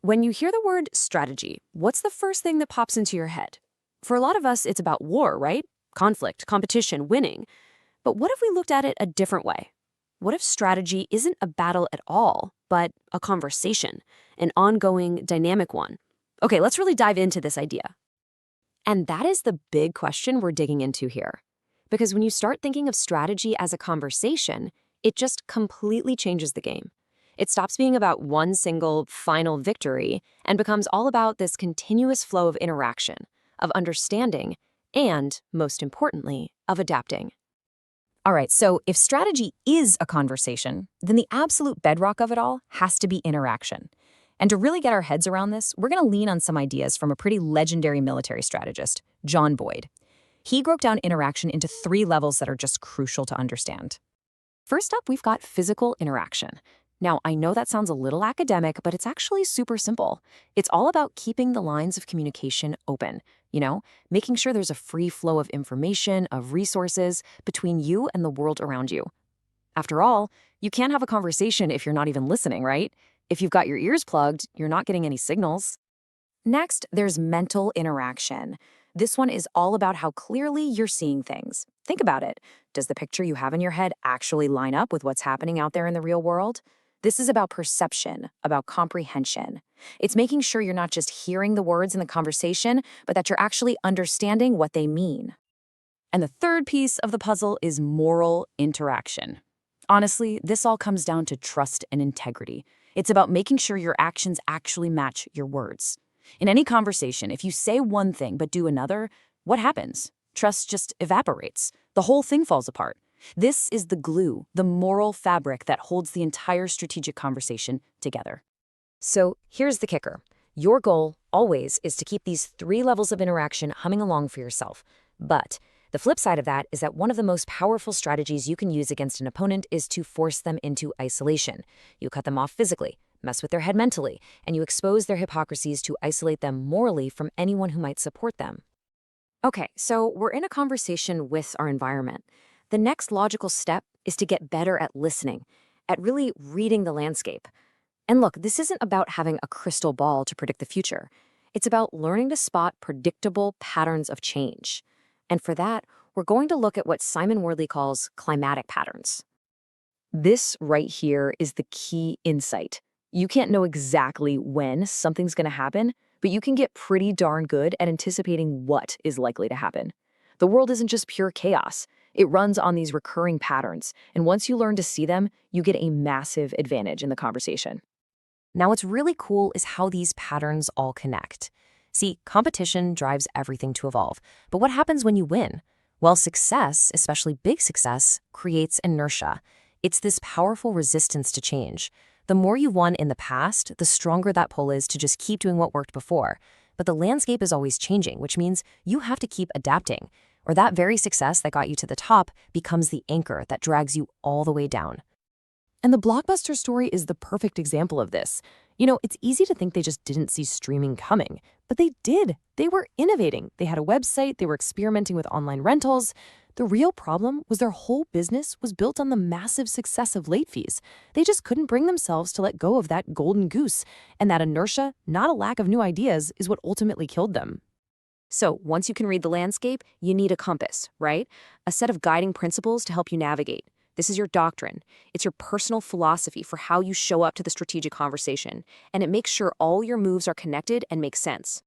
When you hear the word strategy, what's the first thing that pops into your head? For a lot of us, it's about war, right? Conflict, competition, winning. But what if we looked at it a different way? What if strategy isn't a battle at all, but a conversation, an ongoing, dynamic one? Okay, let's really dive into this idea. And that is the big question we're digging into here. Because when you start thinking of strategy as a conversation, it just completely changes the game. It stops being about one single, final victory and becomes all about this continuous flow of interaction, of understanding, and, most importantly, of adapting. All right, so if strategy is a conversation, then the absolute bedrock of it all has to be interaction. And to really get our heads around this, we're going to lean on some ideas from a pretty legendary military strategist, John Boyd. He broke down interaction into 3 levels that are just crucial to understand. First up, we've got physical interaction. Now, I know that sounds a little academic, but it's actually super simple. It's all about keeping the lines of communication open, making sure there's a free flow of information, of resources between you and the world around you. After all, you can't have a conversation if you're not even listening, right? If you've got your ears plugged, you're not getting any signals. Next, there's mental interaction. This one is all about how clearly you're seeing things. Think about it. Does the picture you have in your head actually line up with what's happening out there in the real world? This is about perception, about comprehension. It's making sure you're not just hearing the words in the conversation, but that you're actually understanding what they mean. And the third piece of the puzzle is moral interaction. Honestly, this all comes down to trust and integrity. It's about making sure your actions actually match your words. In any conversation, if you say one thing but do another, what happens? Trust just evaporates. The whole thing falls apart. This is the glue, the moral fabric that holds the entire strategic conversation together. So here's the kicker. Your goal, always, is to keep these 3 levels of interaction humming along for yourself. But the flip side of that is that one of the most powerful strategies you can use against an opponent is to force them into isolation. You cut them off physically, mess with their head mentally, and you expose their hypocrisies to isolate them morally from anyone who might support them. Okay, so we're in a conversation with our environment. The next logical step is to get better at listening, at really reading the landscape. And look, this isn't about having a crystal ball to predict the future. It's about learning to spot predictable patterns of change. And for that, we're going to look at what Simon Wardley calls climatic patterns. This right here is the key insight. You can't know exactly when something's going to happen, but you can get pretty darn good at anticipating what is likely to happen. The world isn't just pure chaos. It runs on these recurring patterns, and once you learn to see them, you get a massive advantage in the conversation. Now, what's really cool is how these patterns all connect. See, competition drives everything to evolve, but what happens when you win? Well, success, especially big success, creates inertia. It's this powerful resistance to change. The more you won in the past, the stronger that pull is to just keep doing what worked before. But the landscape is always changing, which means you have to keep adapting, or that very success that got you to the top becomes the anchor that drags you all the way down. And the Blockbuster story is the perfect example of this. It's easy to think they just didn't see streaming coming, but they did. They were innovating. They had a website, they were experimenting with online rentals. The real problem was their whole business was built on the massive success of late fees. They just couldn't bring themselves to let go of that golden goose, and that inertia, not a lack of new ideas, is what ultimately killed them. So once you can read the landscape, you need a compass, right? A set of guiding principles to help you navigate. This is your doctrine. It's your personal philosophy for how you show up to the strategic conversation, and it makes sure all your moves are connected and make sense.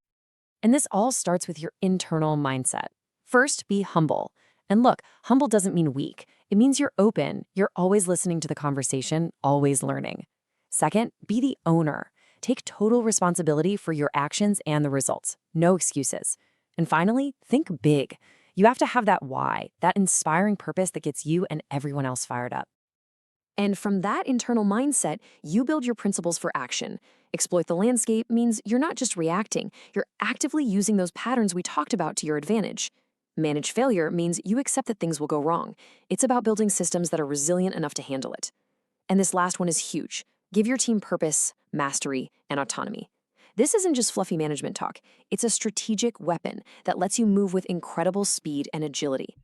And this all starts with your internal mindset. First, be humble. And look, humble doesn't mean weak. It means you're open, you're always listening to the conversation, always learning. Second, be the owner. Take total responsibility for your actions and the results. No excuses. And finally, think big. You have to have that why, that inspiring purpose that gets you and everyone else fired up. And from that internal mindset, you build your principles for action. Exploit the landscape means you're not just reacting, you're actively using those patterns we talked about to your advantage. Manage failure means you accept that things will go wrong. It's about building systems that are resilient enough to handle it. And this last one is huge. Give your team purpose, mastery, and autonomy. This isn't just fluffy management talk. It's a strategic weapon that lets you move with incredible speed and agility.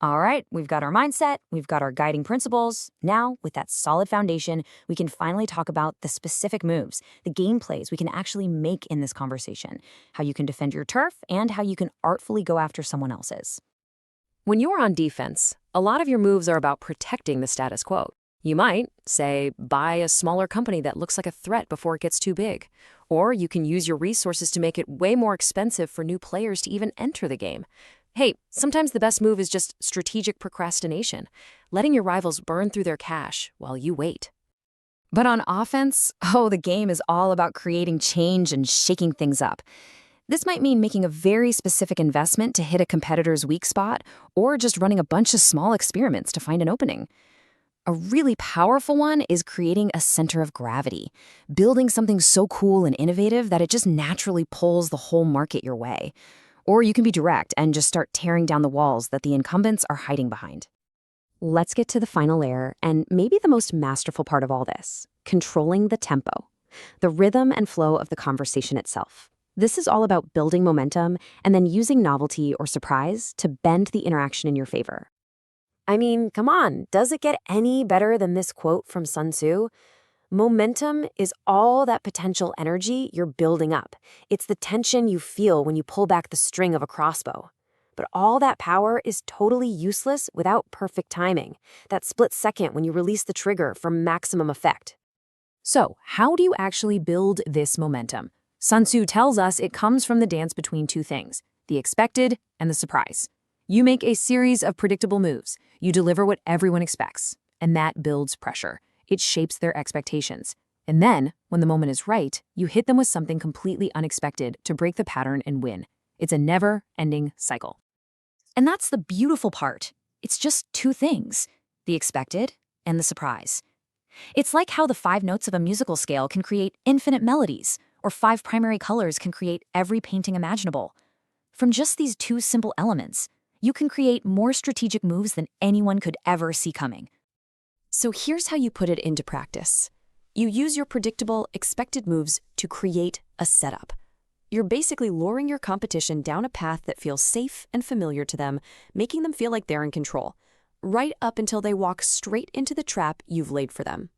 All right, we've got our mindset, we've got our guiding principles. Now, with that solid foundation, we can finally talk about the specific moves, the game plays we can actually make in this conversation, how you can defend your turf, and how you can artfully go after someone else's. When you're on defense, a lot of your moves are about protecting the status quo. You might, say, buy a smaller company that looks like a threat before it gets too big. Or you can use your resources to make it way more expensive for new players to even enter the game. Hey, sometimes the best move is just strategic procrastination, letting your rivals burn through their cash while you wait. But on offense, the game is all about creating change and shaking things up. This might mean making a very specific investment to hit a competitor's weak spot, or just running a bunch of small experiments to find an opening. A really powerful one is creating a center of gravity, building something so cool and innovative that it just naturally pulls the whole market your way. Or you can be direct and just start tearing down the walls that the incumbents are hiding behind. Let's get to the final layer, and maybe the most masterful part of all this, controlling the tempo, the rhythm and flow of the conversation itself. This is all about building momentum and then using novelty or surprise to bend the interaction in your favor. I mean, come on, does it get any better than this quote from Sun Tzu? Momentum is all that potential energy you're building up. It's the tension you feel when you pull back the string of a crossbow. But all that power is totally useless without perfect timing, that split second when you release the trigger for maximum effect. So, how do you actually build this momentum? Sun Tzu tells us it comes from the dance between two things, the expected and the surprise. You make a series of predictable moves. You deliver what everyone expects, and that builds pressure. It shapes their expectations. And then, when the moment is right, you hit them with something completely unexpected to break the pattern and win. It's a never-ending cycle. And that's the beautiful part. It's just two things, the expected and the surprise. It's like how the 5 notes of a musical scale can create infinite melodies, or 5 primary colors can create every painting imaginable. From just these 2 simple elements, you can create more strategic moves than anyone could ever see coming. So here's how you put it into practice. You use your predictable, expected moves to create a setup. You're basically luring your competition down a path that feels safe and familiar to them, making them feel like they're in control, right up until they walk straight into the trap you've laid for them.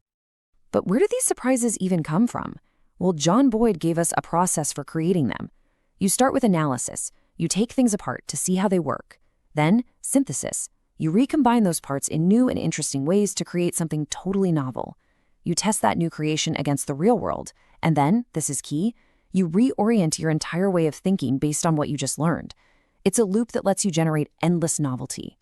But where do these surprises even come from? Well, John Boyd gave us a process for creating them. You start with analysis. You take things apart to see how they work. Then, synthesis. You recombine those parts in new and interesting ways to create something totally novel. You test that new creation against the real world, and then, this is key, you reorient your entire way of thinking based on what you just learned. It's a loop that lets you generate endless novelty.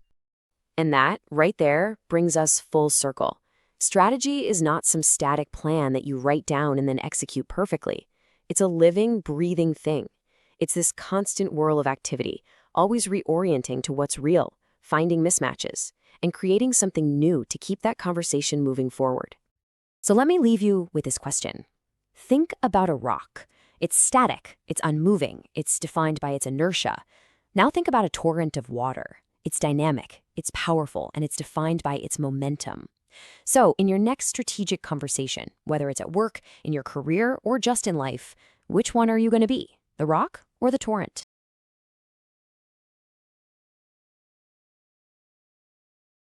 And that, right there, brings us full circle. Strategy is not some static plan that you write down and then execute perfectly. It's a living, breathing thing. It's this constant whirl of activity, always reorienting to what's real, finding mismatches, and creating something new to keep that conversation moving forward. So let me leave you with this question. Think about a rock. It's static, it's unmoving, it's defined by its inertia. Now think about a torrent of water. It's dynamic, it's powerful, and it's defined by its momentum. So in your next strategic conversation, whether it's at work, in your career, or just in life, which one are you going to be, the rock or the torrent?